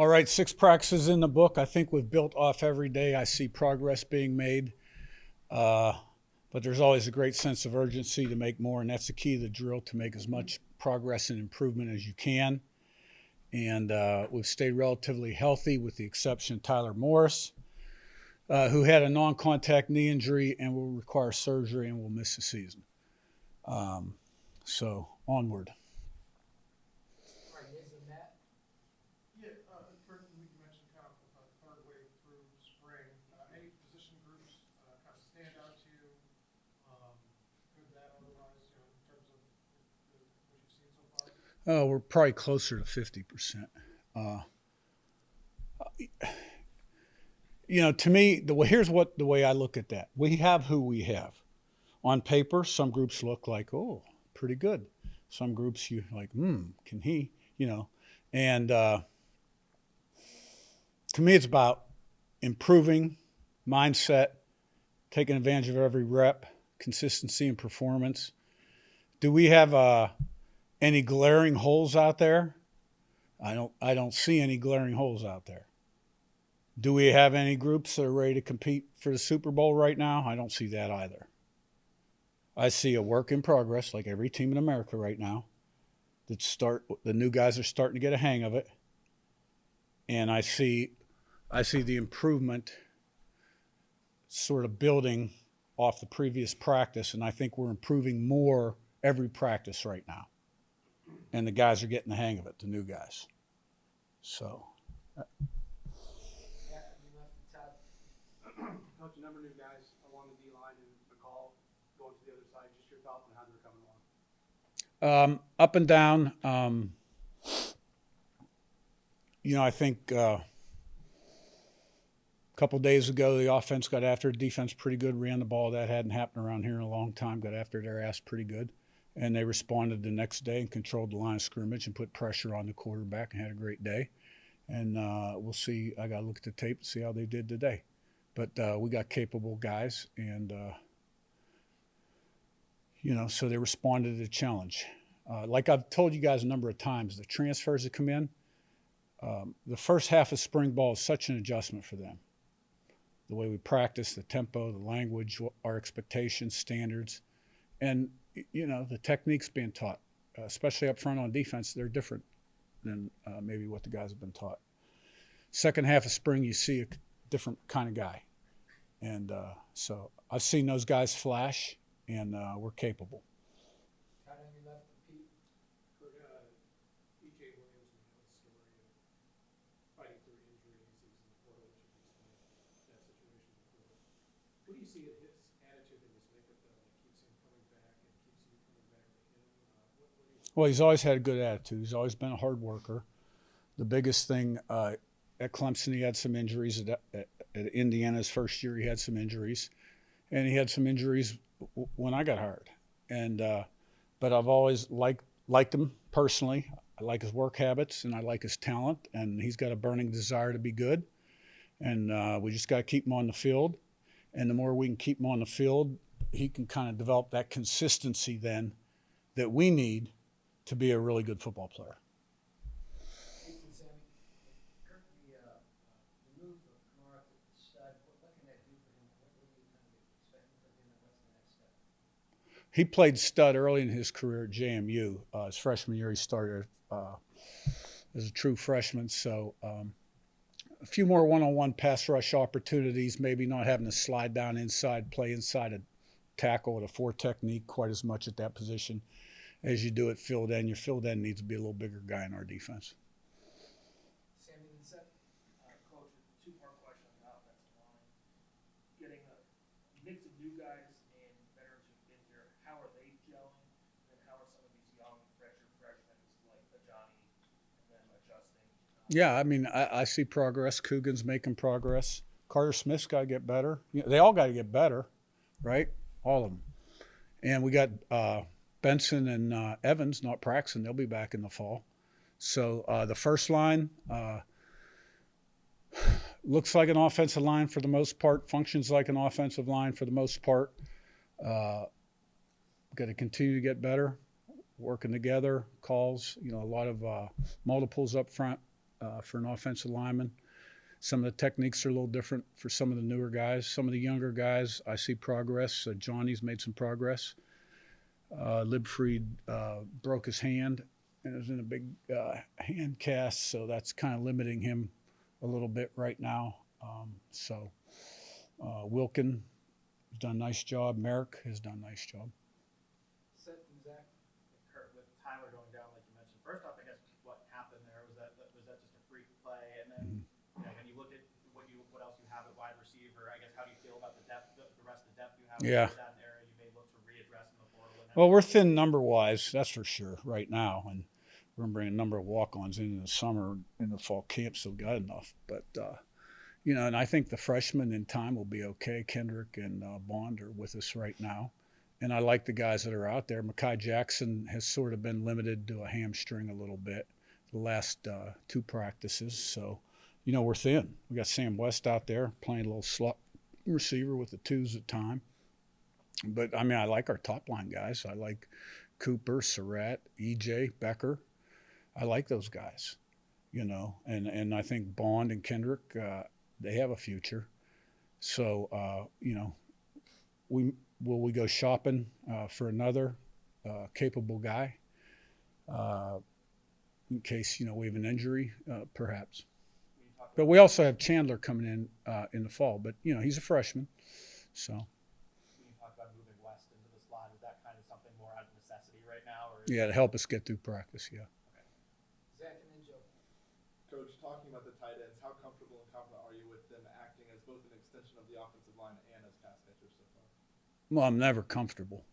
All right, 6 practices in the book. I think we've built off every day. I see progress being made. But there's always a great sense of urgency to make more, and that's the key to the drill, to make as much progress and improvement as you can. And we've stayed relatively healthy with the exception of Tyler Morris, who had a non-contact knee injury and will require surgery and will miss the season. So onward. Yeah, Curt, you mentioned kind of third wave through spring. Any position groups kind of stand out to you? Good, bad, otherwise, in terms of what you've seen so far? Oh, we're probably closer to 50%. To me, here's the way I look at that. We have who we have. On paper, some groups look like, oh, pretty good. Some groups you like, can he, And to me, it's about improving mindset, taking advantage of every rep, consistency and performance. Do we have any glaring holes out there? I don't see any glaring holes out there. Do we have any groups that are ready to compete for the Super Bowl right now? I don't see that either. I see a work in progress, like every team in America right now. The new guys are starting to get a hang of it, and I see the improvement sort of building off the previous practice, and I think we're improving more every practice right now. And the guys are getting the hang of it, the new guys. So. Coach, a number of new guys along the D line and McCall going to the other side. Just your thoughts on how they're coming along. Up and down. I think a couple days ago the offense got after defense pretty good, ran the ball. That hadn't happened around here in a long time. Got after their ass pretty good. And they responded the next day and controlled the line of scrimmage and put pressure on the quarterback and had a great day. And we'll see. I got to look at the tape to see how they did today. But we got capable guys, and, so they responded to the challenge. Like I've told you guys a number of times, the transfers that come in, the first half of spring ball is such an adjustment for them. The way we practice, the tempo, the language, our expectations, standards, and, the techniques being taught, especially up front on defense, they're different than maybe what the guys have been taught. Second half of spring, you see a different kind of guy. And so I've seen those guys flash, and we're capable. How did you left the Pete? E.J. Williams, story of fighting through injuries. He was in the portal, which you explained that situation before. What do you see his attitude in this makeup that keeps him coming back and keeps you coming back to him? Well, he's always had a good attitude. He's always been a hard worker. The biggest thing at Clemson, he had some injuries. At Indiana's first year, he had some injuries. And he had some injuries when I got hired. And but I've always liked him personally. I like his work habits, and I like his talent. And he's got a burning desire to be good. And we just got to keep him on the field. And the more we can keep him on the field, he can kind of develop that consistency then that we need to be a really good football player. Curt, the move of Kamara to stud, what can that do for him? What are you kind of expecting from him, and what's the next step? He played stud early in his career at JMU. His freshman year, he started as a true freshman. So a few more one-on-one pass rush opportunities, maybe not having to slide down inside, play inside a tackle with a 4 technique quite as much at that position as you do at field end. Your field end needs to be a little bigger guy in our defense. Sammy, Coach, a two-part question on the offensive line. Getting a mix of new guys and veterans who've been here, how are they gelling? And how are some of these young, freshmen like Johnny and them adjusting? Yeah, I mean, I see progress. Coogan's making progress. Carter Smith's got to get better. They all got to get better, right? All of them. And we got Benson and Evans, not Braxton. They'll be back in the fall. So the first line looks like an offensive line for the most part, functions like an offensive line for the most part. Got to continue to get better, working together, calls, a lot of multiples up front. for an offensive lineman. Some of the techniques are a little different for some of the newer guys. Some of the younger guys, I see progress. Johnny's made some progress. Libfried broke his hand and is in a big hand cast, so that's kind of limiting him a little bit right now. Wilkin has done a nice job. Merrick has done a nice job. Seth and Zach. Kurt, with Tyler going down, like you mentioned, first off, I guess what happened there was that just a freak play, and then when you look at what else you have at wide receiver, I guess how do you feel about the depth, the rest of the depth you have? Yeah. Is that an area you may look to readdress in the portal? Well, we're thin number-wise, that's for sure, right now, and we're going to bring a number of walk-ons in the summer, in the fall camp, so we got enough. But, and I think the freshmen in time will be okay. Kendrick and Bond are with us right now. And I like the guys that are out there. Mekhi Jackson has sort of been limited to a hamstring a little bit the last 2 practices. So, we're thin. We got Sam West out there playing a little slot receiver with the 2s at time. But, I like our top-line guys. I like Cooper, Surratt, EJ, Becker. I like those guys, And I think Bond and Kendrick, they have a future. So, will we go shopping for another capable guy in case, we have an injury, perhaps. But we also have Chandler coming in the fall. But, he's a freshman. So. When you talk about moving West into the slot, is that kind of something more out of necessity right now? Or Yeah, to help us get through practice, yeah. Zach and then Joe. Coach, talking about the tight ends, how comfortable and confident are you with them acting as both an extension of the offensive line and as pass catchers so far? Well, I'm never comfortable.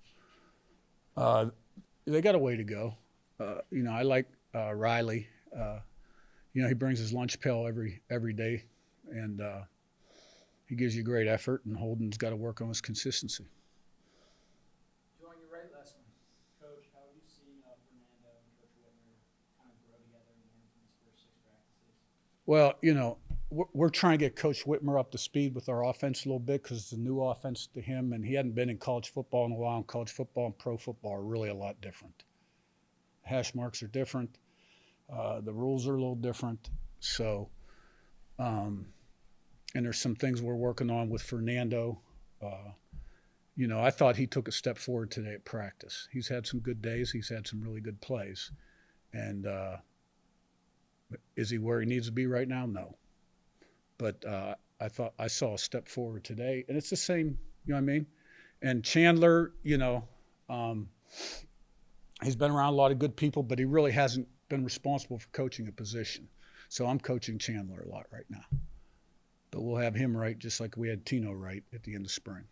They got a way to go. I like Riley. He brings his lunch pail every day, and he gives you great effort. And Holden's got to work on his consistency. Joe, on your right, last one. Coach, how have you seen Fernando and Coach Whitmer kind of grow together in these first 6 practices? Well, we're trying to get Coach Whitmer up to speed with our offense a little bit because it's a new offense to him, and he hadn't been in college football in a while. And college football and pro football are really a lot different. Hash marks are different. The rules are a little different. So, and there's some things we're working on with Fernando. I thought he took a step forward today at practice. He's had some good days. He's had some really good plays. And is he where he needs to be right now? No. But I thought I saw a step forward today. And it's the same, you know what I mean? And Chandler, he's been around a lot of good people, but he really hasn't been responsible for coaching a position. So I'm coaching Chandler a lot right now. But we'll have him right just like we had Tino right at the end of spring.